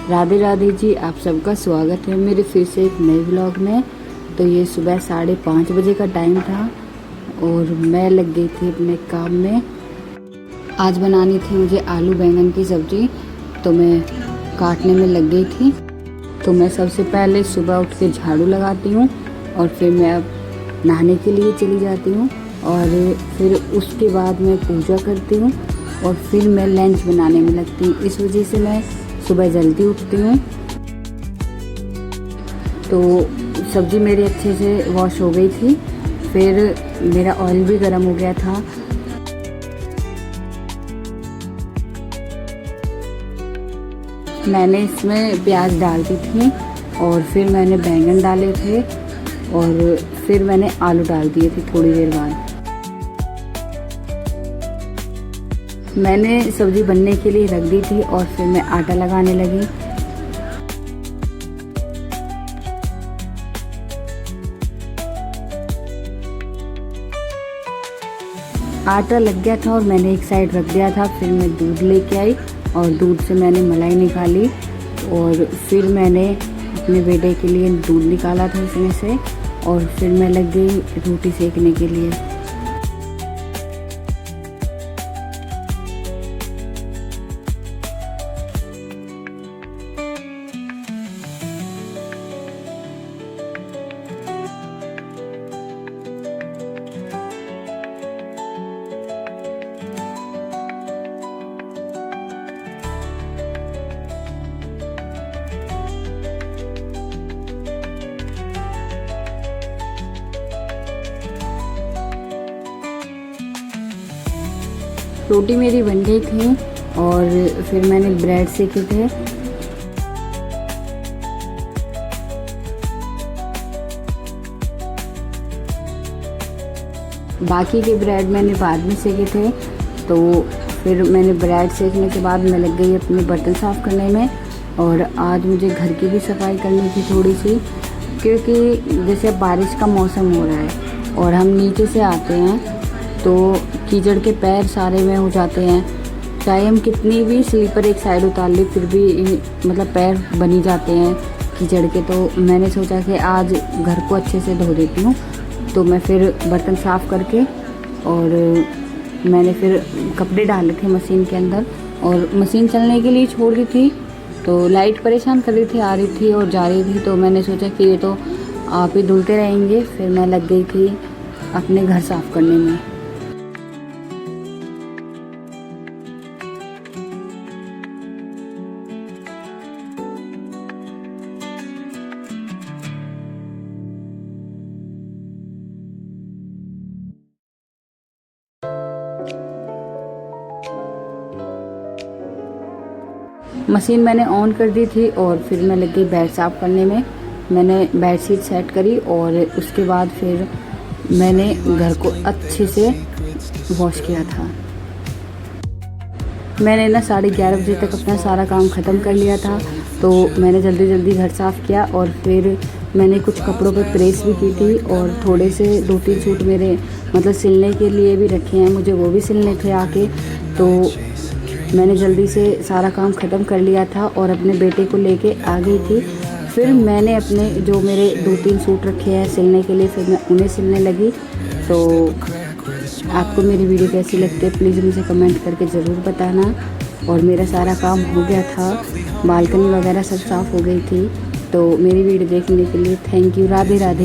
राधे राधे जी, आप सबका स्वागत है मेरे फिर से एक नए व्लॉग में। तो ये सुबह 5:30 बजे का टाइम था और मैं लग गई थी अपने काम में। आज बनानी थी मुझे आलू बैंगन की सब्ज़ी, तो मैं काटने में लग गई थी। तो मैं सबसे पहले सुबह उठ के झाड़ू लगाती हूँ और फिर मैं अब नहाने के लिए चली जाती हूँ और फिर उसके बाद मैं पूजा करती हूँ और फिर मैं लंच बनाने में लगती हूँ। इस वजह से मैं सुबह जल्दी उठती हूँ। तो सब्ज़ी मेरी अच्छे से वॉश हो गई थी, फिर मेरा ऑयल भी गर्म हो गया था। मैंने इसमें प्याज डाल दी थी और फिर मैंने बैंगन डाले थे और फिर मैंने आलू डाल दिए थे थोड़ी देर बाद। मैंने सब्ज़ी बनने के लिए रख दी थी और फिर मैं आटा लगाने लगी। आटा लग गया था और मैंने एक साइड रख दिया था। फिर मैं दूध लेके आई और दूध से मैंने मलाई निकाली और फिर मैंने अपने बेटे के लिए दूध निकाला था इसमें से और फिर मैं लग गई रोटी सेकने के लिए। रोटी मेरी बन गई थी और फिर मैंने ब्रेड सेके थे। बाकी के ब्रेड मैंने बाद में सेके थे। तो फिर मैंने ब्रेड सेकने के बाद मैं लग गई अपने बर्तन साफ़ करने में। और आज मुझे घर की भी सफाई करनी थी थोड़ी सी, क्योंकि जैसे बारिश का मौसम हो रहा है और हम नीचे से आते हैं तो कीचड़ के पैर सारे में हो जाते हैं। चाहे हम कितनी भी स्लीपर एक साइड उतार ले फिर भी मतलब पैर बनी जाते हैं कीचड़ के। तो मैंने सोचा कि आज घर को अच्छे से धो देती हूँ। तो मैं फिर बर्तन साफ़ करके और मैंने फिर कपड़े डाले थे मशीन के अंदर और मशीन चलने के लिए छोड़ दी थी। तो लाइट परेशान कर रही थी, आ रही थी और जा रही थी। तो मैंने सोचा कि ये तो आप ही धुलते रहेंगे। फिर मैं लग गई थी अपने घर साफ़ करने में। मशीन मैंने ऑन कर दी थी और फिर मैं लग गई बेड साफ़ करने में। मैंने बेडशीट सेट करी और उसके बाद फिर मैंने घर को अच्छे से वॉश किया था। मैंने ना 11:30 बजे तक अपना सारा काम ख़त्म कर लिया था। तो मैंने जल्दी जल्दी घर साफ़ किया और फिर मैंने कुछ कपड़ों पर प्रेस भी की थी और थोड़े से 2-3 सूट मेरे मतलब सिलने के लिए भी रखे हैं, मुझे वो भी सिलने थे आके। तो मैंने जल्दी से सारा काम ख़त्म कर लिया था और अपने बेटे को लेके आ गई थी। फिर मैंने अपने जो मेरे 2-3 सूट रखे हैं सिलने के लिए, फिर मैं उन्हें सिलने लगी। तो आपको मेरी वीडियो कैसी लगती है प्लीज़ मुझे कमेंट करके ज़रूर बताना। और मेरा सारा काम हो गया था, बालकनी वगैरह सब साफ़ हो गई थी। तो मेरी वीडियो देखने के लिए थैंक यू। राधे राधे।